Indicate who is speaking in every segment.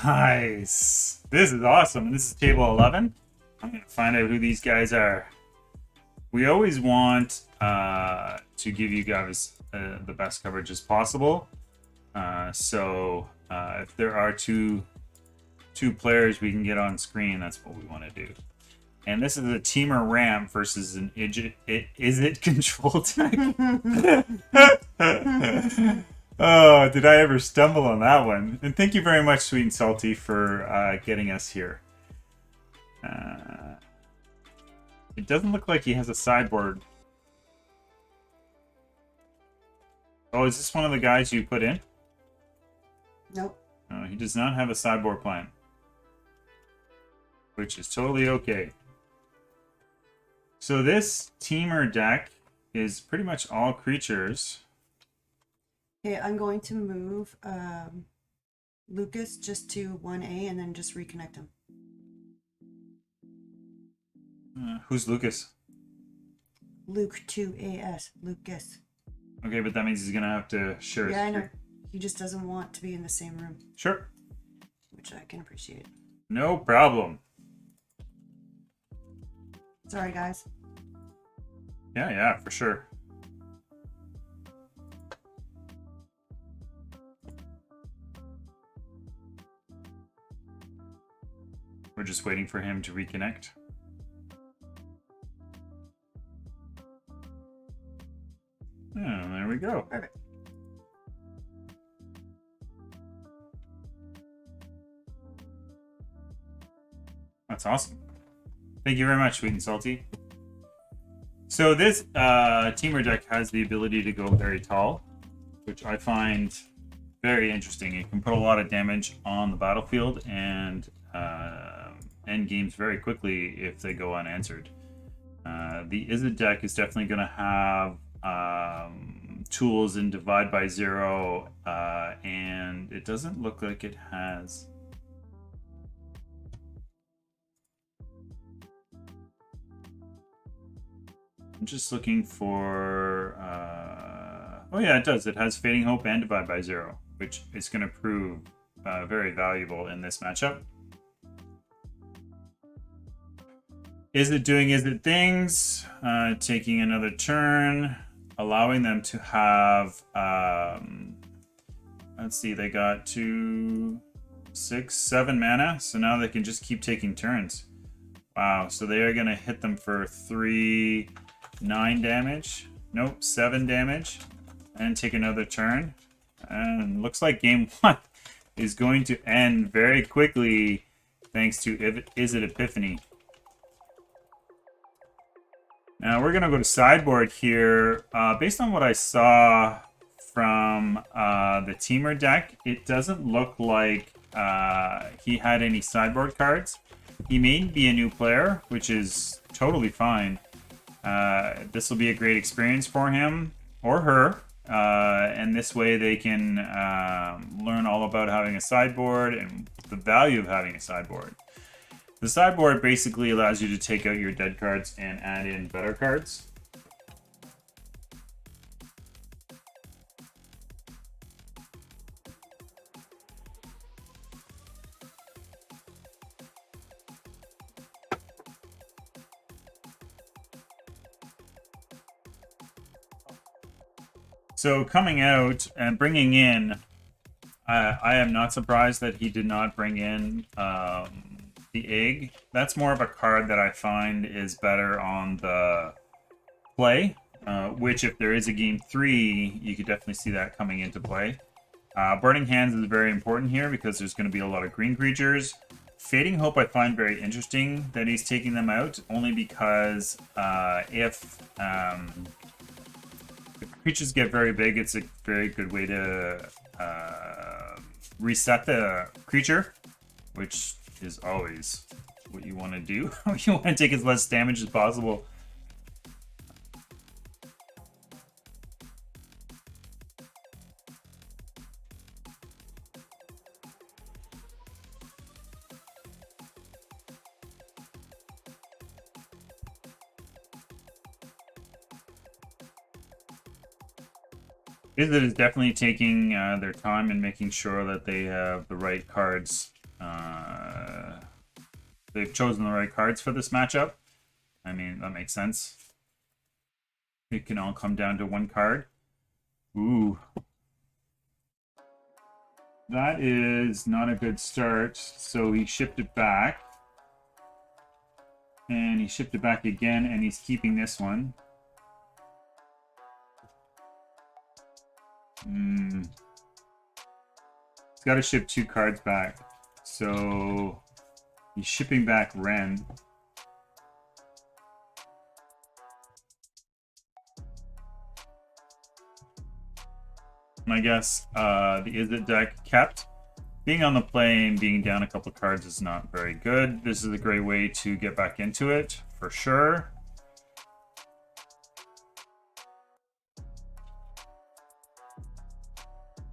Speaker 1: Nice. This is awesome. This is table 11. I'm going to find out who these guys are. We always want to give you guys the best coverage as possible. So if there are two players we can get on screen, that's what we want to do. And this is a Teamer Ramp versus an Is It Control Tech? Oh, did I ever stumble on that one? And thank you very much, Sweet and Salty, for getting us here. It doesn't look like he has a sideboard. Oh, is this one of the guys you put in?
Speaker 2: Nope.
Speaker 1: No, he does not have a sideboard plan. Which is totally okay. So this Teamer deck is pretty much all creatures.
Speaker 2: Okay, I'm going to move Lucas just to 1A and then just reconnect him.
Speaker 1: Who's Lucas?
Speaker 2: Luke 2AS. Lucas.
Speaker 1: Okay, but that means he's gonna have to share.
Speaker 2: Yeah, I know. He just doesn't want to be in the same room.
Speaker 1: Sure.
Speaker 2: Which I can appreciate.
Speaker 1: No problem.
Speaker 2: Sorry, guys.
Speaker 1: Yeah, for sure. We're just waiting for him to reconnect. Oh, there we go.
Speaker 2: Perfect.
Speaker 1: That's awesome. Thank you very much, Sweet and Salty. So this Teamer deck has the ability to go very tall, which I find very interesting. It can put a lot of damage on the battlefield and end games very quickly if they go unanswered. The Izzet deck is definitely going to have tools in Divide by Zero, and it doesn't look like it has. I'm just looking for. Oh yeah, it does. It has Fading Hope and Divide by Zero, which is going to prove very valuable in this matchup. Is it doing Is It things? Taking another turn, allowing them to have. Let's see, they got 2, 6, 7 mana, so now they can just keep taking turns. Wow, so they are going to hit them for 3, 9 damage. Nope, 7 damage. And take another turn. And looks like game 1 is going to end very quickly thanks to Izzet Epiphany. Now we're going to go to sideboard here. Based on what I saw from the Teamer deck, it doesn't look like he had any sideboard cards. He may be a new player, which is totally fine. This will be a great experience for him or her. And this way they can learn all about having a sideboard and the value of having a sideboard. The sideboard basically allows you to take out your dead cards and add in better cards. So coming out and bringing in, I am not surprised that he did not bring in the egg. That's more of a card that I find is better on the play, which if there is a game 3, you could definitely see that coming into play. Burning Hands is very important here because there's going to be a lot of green creatures. Fading Hope I find very interesting that he's taking them out, only because if creatures get very big, it's a very good way to reset the creature, which is always what you want to do. You want to take as less damage as possible. Izzet is definitely taking their time and making sure that they have the right cards they've chosen the right cards for this matchup. I mean, that makes sense. It can all come down to one card. Ooh. That is not a good start. So he shipped it back. And he shipped it back again, and he's keeping this one. He's got to ship 2 cards back. So he's shipping back Ren. I guess the Is It deck kept. Being on the play and being down a couple cards is not very good. This is a great way to get back into it, for sure.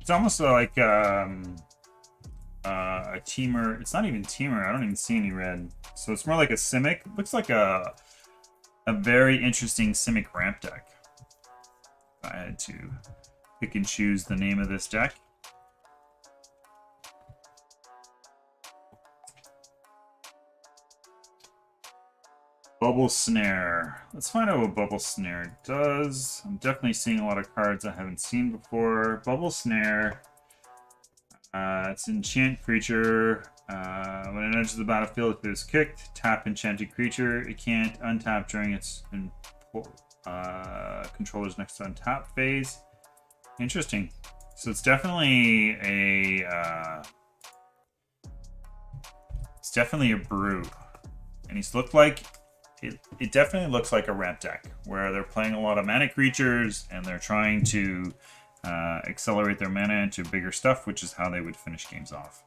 Speaker 1: It's almost like a teamer. It's not even teamer. I don't even see any red. So it's more like a Simic. It looks like a very interesting Simic ramp deck. If I had to pick and choose the name of this deck. Bubble Snare. Let's find out what Bubble Snare does. I'm definitely seeing a lot of cards I haven't seen before. Bubble Snare. It's an enchant creature. When it enters the battlefield, if it is kicked, tap enchanted creature. It can't untap during its controller's next untap phase. Interesting. So it's definitely a brew, and he's looked like it definitely looks like a ramp deck where they're playing a lot of mana creatures and they're trying to accelerate their mana into bigger stuff, which is how they would finish games off.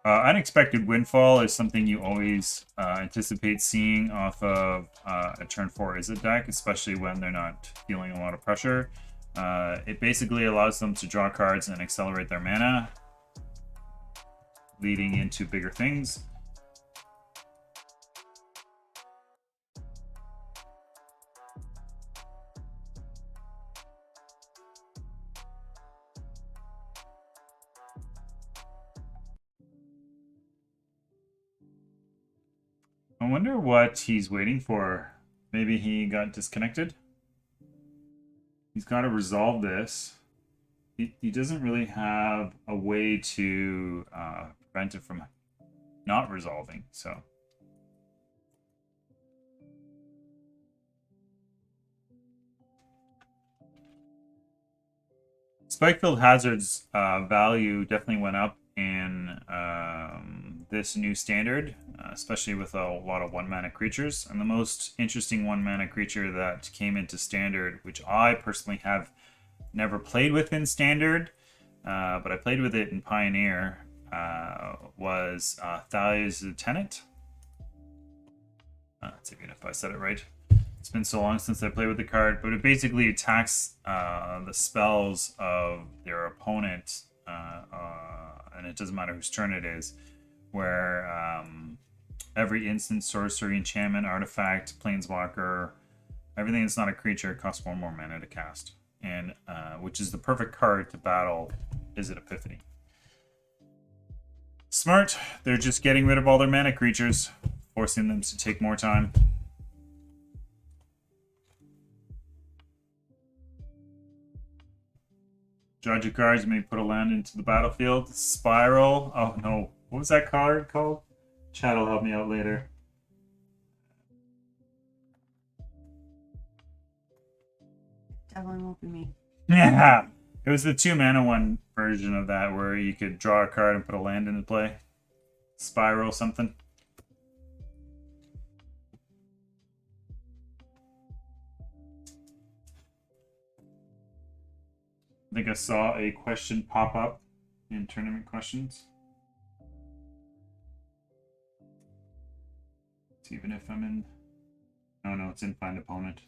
Speaker 1: Unexpected Windfall is something you always anticipate seeing off of a turn 4 Is It deck, especially when they're not feeling a lot of pressure. It basically allows them to draw cards and accelerate their mana, leading into bigger things. I wonder what he's waiting for. Maybe he got disconnected. He's got to resolve this. He doesn't really have a way to prevent it from not resolving, so. Spikefield Hazard's value definitely went up in this new standard, especially with a lot of 1-mana creatures. And the most interesting 1-mana creature that came into standard, which I personally have never played with in standard, but I played with it in Pioneer, was Thalia's Lieutenant. Let's see if I said it right. It's been so long since I played with the card, but it basically attacks the spells of their opponent, and it doesn't matter whose turn it is, where every instant, sorcery, enchantment, artifact, planeswalker, everything that's not a creature costs 1 more mana to cast, and which is the perfect card to battle Is It Epiphany. Smart. They're just getting rid of all their mana creatures, forcing them to take more time. Draw 2 cards, may put a land into the battlefield. Spiral. Oh no. What was that card called? Chad will help me out later.
Speaker 2: Definitely won't be me.
Speaker 1: Yeah. It was the 2-mana one version of that where you could draw a card and put a land into play. Spiral something. I think I saw a question pop up in tournament questions. Even if I'm in... Oh no, it's in Find Opponent.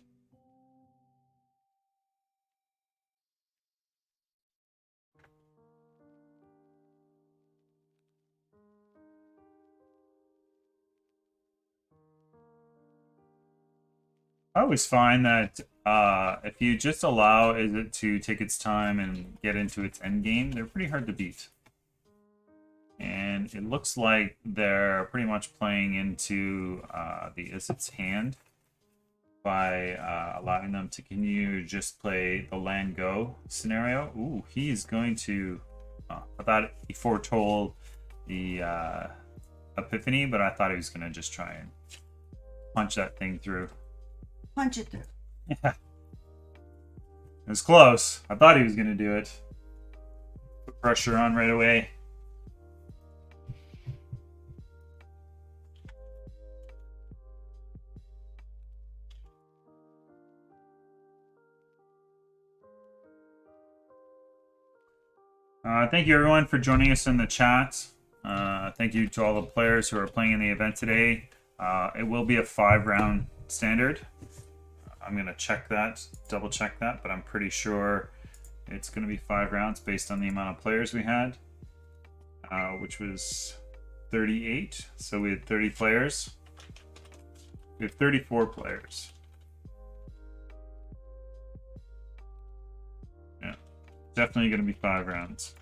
Speaker 1: I always find that if you just allow it to take its time and get into its end game, they're pretty hard to beat. And it looks like they're pretty much playing into the Izzet's hand by allowing them to continue to just play the land go scenario. Ooh, he's going to... I thought he foretold the Epiphany, but I thought he was going to just try and punch that thing through.
Speaker 2: Punch it through.
Speaker 1: Yeah. It was close. I thought he was going to do it. Put pressure on right away. Thank you everyone for joining us in the chat. Thank you to all the players who are playing in the event today. It will be a 5-round standard. I'm going to check that, double check that, but I'm pretty sure it's going to be 5 rounds based on the amount of players we had, which was 38. So we had 30 players. We have 34 players. Yeah, definitely going to be 5 rounds.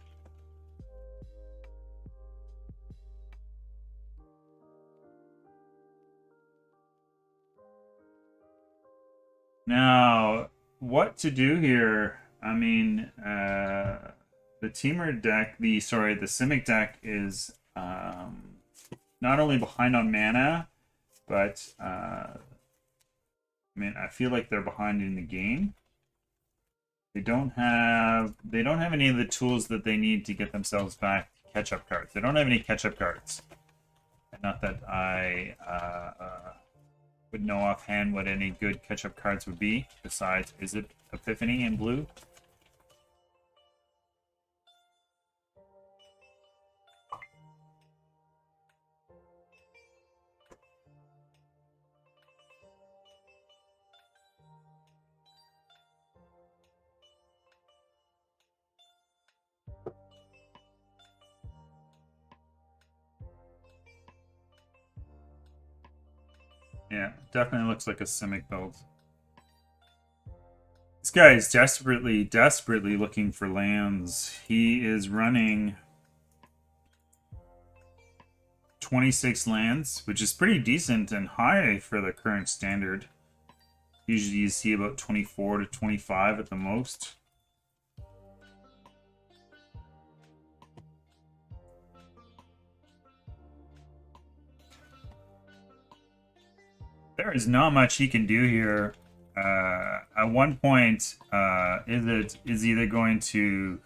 Speaker 1: Now, what to do here? I mean, the Teamer deck, the Simic deck is not only behind on mana, but I mean, I feel like they're behind in the game. They don't have any of the tools that they need to get themselves back catch-up cards. They don't have any catch-up cards. And not that I would know offhand what any good catch-up cards would be, besides, is it Epiphany in blue? Yeah, definitely looks like a Simic build. This guy is desperately looking for lands. He is running 26 lands, which is pretty decent and high for the current standard. Usually you see about 24 to 25 at the most. There is not much he can do here. At one point, is either going to,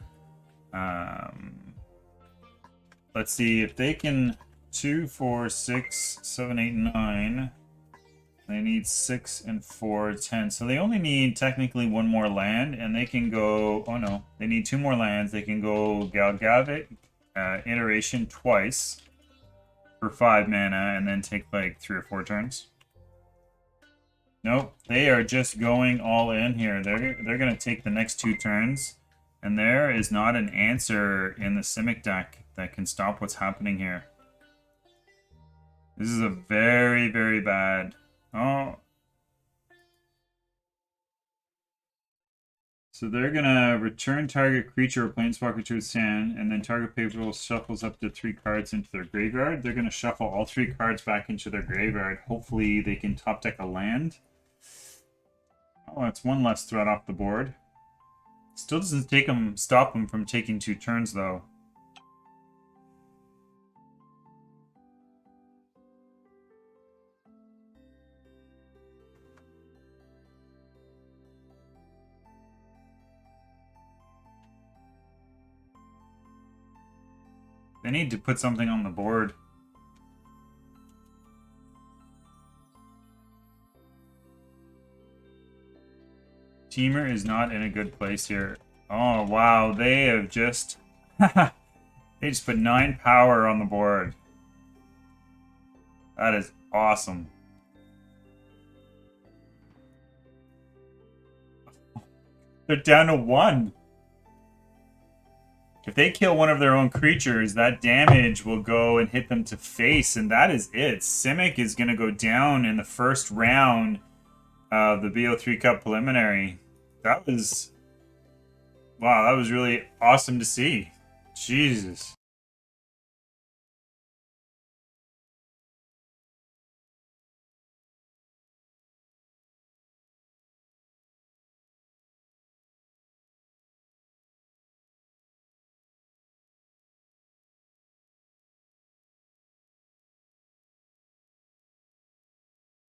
Speaker 1: let's see, if they can 2, 4, 6, 7, 8, 9. They need 6 and 4, 10. So they only need technically 1 more land, and they can go. Oh no, they need 2 more lands. They can go Galgavit iteration twice for 5 mana, and then take like 3 or 4 turns. Nope, they are just going all in here. They're gonna take the next 2 turns, and there is not an answer in the Simic deck that can stop what's happening here. This is a very, very bad. Oh. So they're gonna return target creature or planeswalker to its hand, and then target player shuffles up to 3 cards into their graveyard. They're gonna shuffle all 3 cards back into their graveyard. Hopefully they can top deck a land. Oh, that's 1 less threat off the board. Still doesn't stop them from taking 2 turns though. They need to put something on the board. Teamer is not in a good place here. Oh, wow. They have just... they just put 9 power on the board. That is awesome. They're down to 1. If they kill one of their own creatures, that damage will go and hit them to face, and that is it. Simic is going to go down in the first round the BO3 Cup preliminary. That was, wow, that was really awesome to see. Jesus.